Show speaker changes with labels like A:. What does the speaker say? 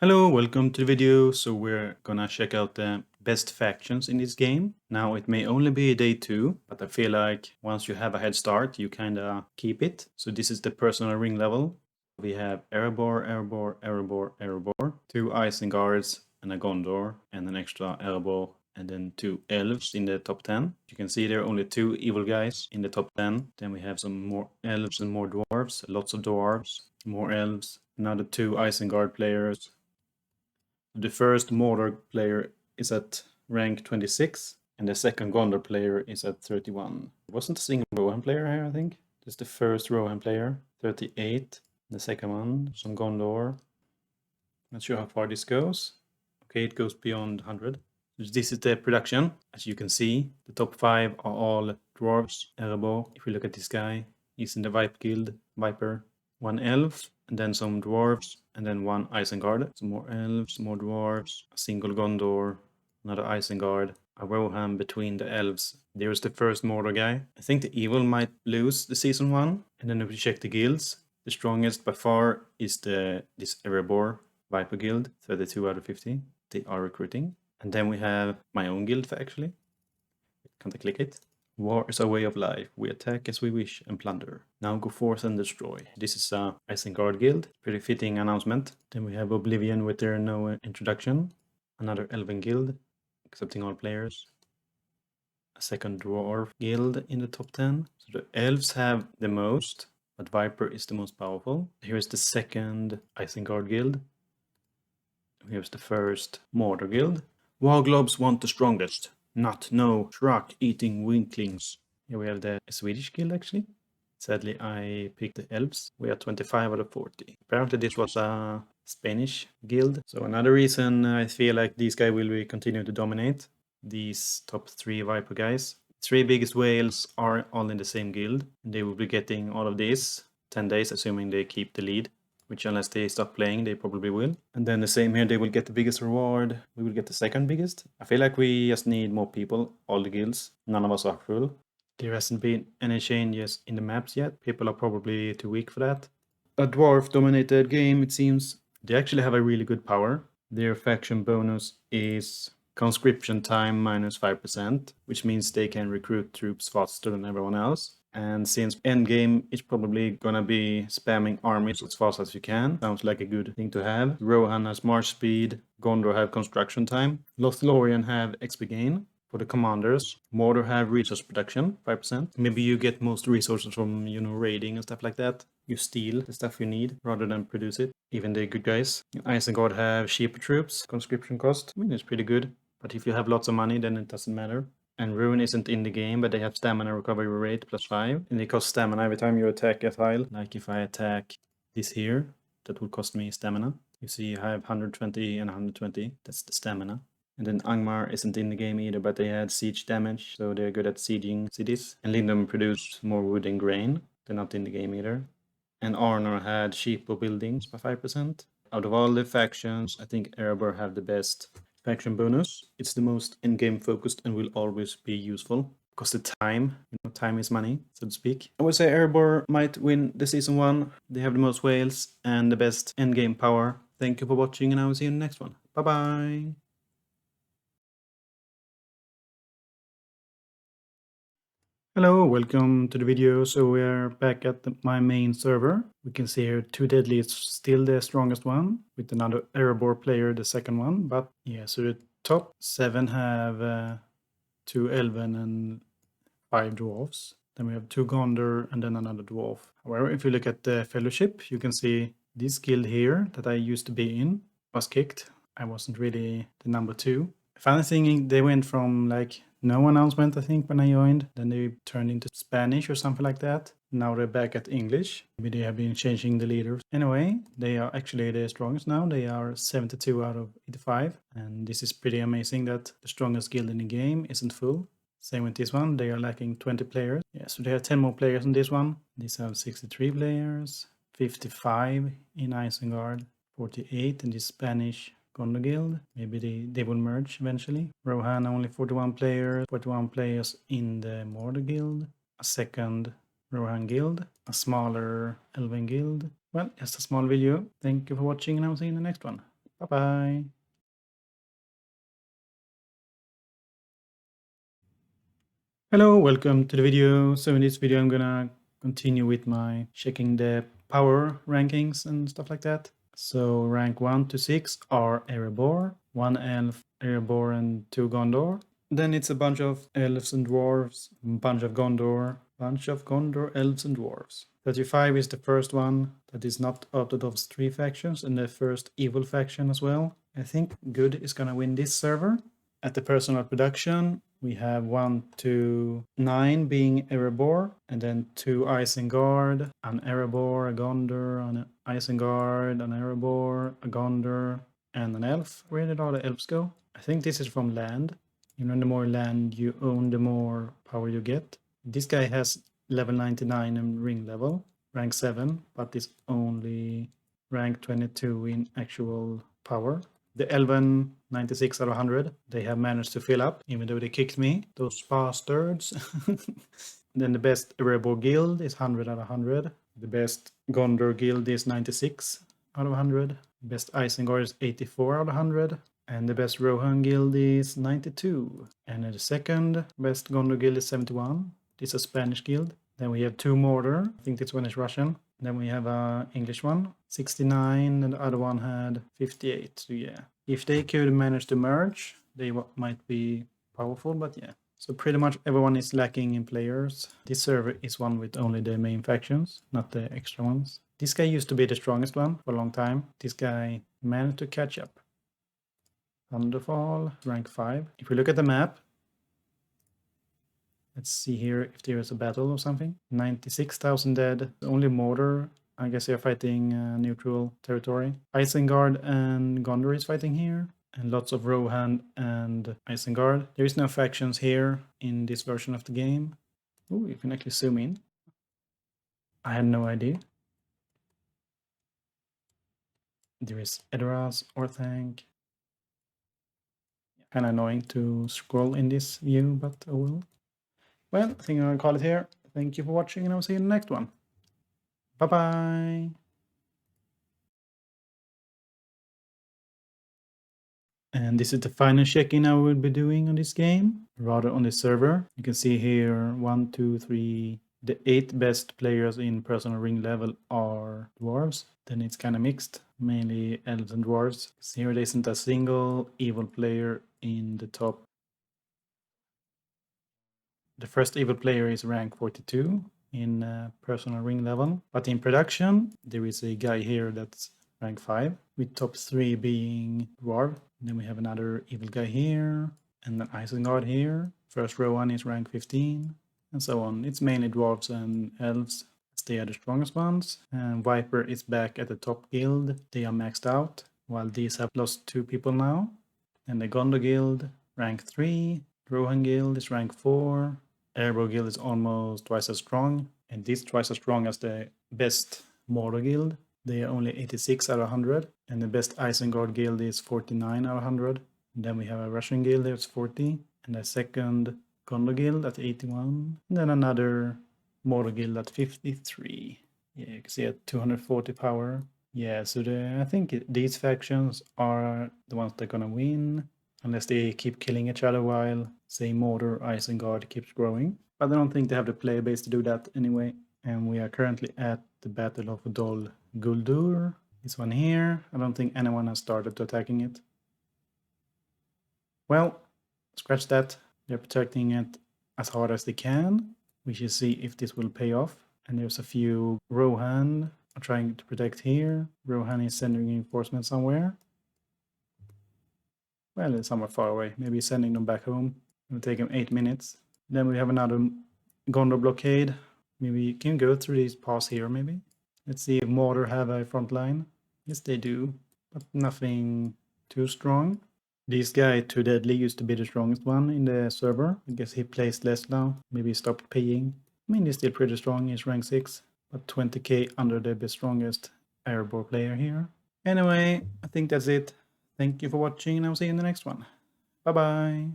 A: Hello, welcome to the video. So we're gonna check out the best factions in this game. Now it may only be day 2, but I feel like once you have a head start, you kinda keep it. So this is the personal ring level. We have Erebor, Erebor, Erebor, Erebor, 2 Isenguards and a Gondor, and an extra Erebor, and then 2 Elves in the top 10. You can see there are only 2 evil guys in the top 10. Then we have some more Elves and more Dwarves, lots of Dwarves, more Elves, another 2 Isengard players. The first Mordor player is at rank 26, and the second Gondor player is at 31. There wasn't a single Rohan player here, I think. This is the first Rohan player, 38. The second one, some Gondor. Not sure how far this goes. Okay, it goes beyond 100. This is the production. As you can see, the top 5 are all dwarves. Erebor, if we look at this guy, he's in the Viper Guild, Viper. 1 elf, and then some dwarves, and then 1 Isengard. Some more elves, more dwarves, a single Gondor, another Isengard, a Rohan between the elves. There's the first Mordor guy. I think the evil might lose the season 1. And then if we check the guilds, the strongest by far is this Erebor Viper Guild, 32 out of 50. They are recruiting. And then we have my own guild actually. Can't I click it? War is a way of life. We attack as we wish and plunder. Now go forth and destroy. This is a Isengard guild. Pretty fitting announcement. Then we have Oblivion with their no introduction. Another Elven guild, accepting all players. A second Dwarf guild in the top 10. So the Elves have the most, but Viper is the most powerful. Here's the second Isengard guild. Here's the first Mordor guild. Warglobs want the strongest. Not no shrug-eating winklings. Here we have the Swedish guild actually. Sadly, I picked the elves. We are 25 out of 40. Apparently this was a Spanish guild. So another reason I feel like these guys will continue to dominate. These top 3 Viper guys. 3 biggest whales are all in the same guild. And they will be getting all of these 10 days, assuming they keep the lead. Which unless they stop playing, they probably will. And then the same here, they will get the biggest reward. We will get the second biggest. I feel like we just need more people, all the guilds. None of us are full. There hasn't been any changes in the maps yet. People are probably too weak for that. A dwarf-dominated game, it seems. They actually have a really good power. Their faction bonus is conscription time minus 5%, which means they can recruit troops faster than everyone else. And since endgame is probably gonna be spamming armies as fast as you can, sounds like a good thing to have. Rohan has march speed, Gondor have construction time, Lothlorien have XP gain for the commanders, Mordor have resource production, 5%. Maybe you get most resources from, raiding and stuff like that. You steal the stuff you need rather than produce it. Even the good guys. Isengard have cheaper troops, conscription cost. I mean, it's pretty good. But if you have lots of money, then it doesn't matter. And Ruin isn't in the game, but they have stamina recovery rate +5. And they cost stamina every time you attack a tile. Like if I attack this here, that will cost me stamina. You see I have 120 and 120. That's the stamina. And then Angmar isn't in the game either, but they had siege damage, so they're good at sieging cities. And Lindum produced more wood and grain. They're not in the game either. And Arnor had cheaper buildings by 5%. Out of all the factions, I think Erebor have the best faction bonus. It's the most in-game focused and will always be useful. Because the time, time is money, so to speak. I would say Erebor might win the season 1. They have the most whales and the best endgame power. Thank you for watching, and I will see you in the next one. Bye-bye! Hello, welcome to the video. So we're back at my main server. We can see here 2 Deadly is still the strongest one, with another Erebor player, the second one. But yeah, so the top 7 have 2 Elven and 5 Dwarves. Then we have 2 Gondor and then another Dwarf. However, if you look at the Fellowship, you can see this guild here that I used to be in was kicked. I wasn't really the number 2. Funny thing, they went from like no announcement, I think, when I joined. Then they turned into Spanish or something like that. Now they're back at English. Maybe they have been changing the leaders. Anyway, they are actually the strongest now. They are 72 out of 85. And this is pretty amazing that the strongest guild in the game isn't full. Same with this one. They are lacking 20 players. Yeah, so they have 10 more players in this one. These have 63 players, 55 in Isengard, 48 in this Spanish Gondor Guild. Maybe they will merge eventually. Rohan only 41 players, 41 players in the Mordor Guild. A second Rohan Guild, a smaller Elven Guild. Well, just a small video. Thank you for watching, and I'll see you in the next one. Bye. Bye-bye. Hello, welcome to the video. So in this video, I'm gonna continue with my checking the power rankings and stuff like that. So rank 1 to 6 are Erebor, 1 elf, Erebor and 2 Gondor. Then it's a bunch of elves and dwarves, bunch of Gondor, elves and dwarves. 35 is the first one that is not out of those 3 factions and the first evil faction as well. I think good is gonna win this server. At the personal production, we have 1 to 9 being Erebor, and then 2 Isengard, an Erebor, a Gondor, an Isengard, an Erebor, a Gondor, and an elf. Where did all the elves go? I think this is from land. You know, the more land you own, the more power you get. This guy has level 99 in ring level, rank 7, but is only rank 22 in actual power. The Elven 96 out of 100, they have managed to fill up, even though they kicked me, those bastards. Then the best Erebor guild is 100 out of 100. The best Gondor guild is 96 out of 100. Best Isengard is 84 out of 100. And the best Rohan guild is 92. And the second best Gondor guild is 71. This is a Spanish guild. Then we have 2 Mordor. I think this one is Russian. Then we have an English one, 69, and the other one had 58. So yeah, if they could manage to merge, they might be powerful, but yeah. So pretty much everyone is lacking in players. This server is one with only the main factions, not the extra ones. This guy used to be the strongest one for a long time. This guy managed to catch up. Thunderfall, rank 5. If we look at the map, let's see here if there is a battle or something. 96,000 dead. Only Mordor. I guess they're fighting neutral territory. Isengard and Gondor is fighting here. And lots of Rohan and Isengard. There is no factions here in this version of the game. Ooh, you can actually zoom in. I had no idea. There is Edoras, Orthanc. Kind of annoying to scroll in this view, but oh well. Well, I think I'm going to call it here. Thank you for watching, and I'll see you in the next one. Bye-bye. And this is the final check-in I will be doing on this game, rather on this server. You can see here 1, 2, 3. The 8 best players in personal ring level are dwarves. Then it's kind of mixed, mainly elves and dwarves. So here there isn't a single evil player in the top. The first evil player is rank 42 in personal ring level. But in production, there is a guy here that's rank 5, with top 3 being dwarf. And then we have another evil guy here, and an Isengard here. First row one is rank 15, and so on. It's mainly dwarves and elves. They are the strongest ones. And Viper is back at the top guild. They are maxed out, while these have lost 2 people now. And the Gondor guild, rank 3. Rohan guild is rank 4. Erebor guild is almost twice as strong. And this twice as strong as the best Mordor guild. They are only 86 out of 100. And the best Isengard guild is 49 out of 100. And then we have a Russian guild that's 40. And a second Gondor guild at 81. And then another Mordor guild at 53. Yeah, you can see at 240 power. Yeah, so I think these factions are the ones that are gonna win. Unless they keep killing each other while, say, Mordor, Isengard keeps growing. But I don't think they have the player base to do that anyway. And we are currently at the Battle of Dol Guldur. This one here. I don't think anyone has started to attacking it. Well, scratch that. They're protecting it as hard as they can. We should see if this will pay off. And there's a few Rohan are trying to protect here. Rohan is sending reinforcements somewhere. Well, it's somewhere far away. Maybe sending them back home. It'll take them 8 minutes. Then we have another Gondor blockade. Maybe can go through these paths here, maybe. Let's see if Mordor have a front line. Yes, they do, but nothing too strong. This guy, Too Deadly, used to be the strongest one in the server. I guess he plays less now. Maybe he stopped paying. I mean, he's still pretty strong. He's rank 6, but 20k under the strongest Erebor player here. Anyway, I think that's it. Thank you for watching, and I'll see you in the next one. Bye-bye.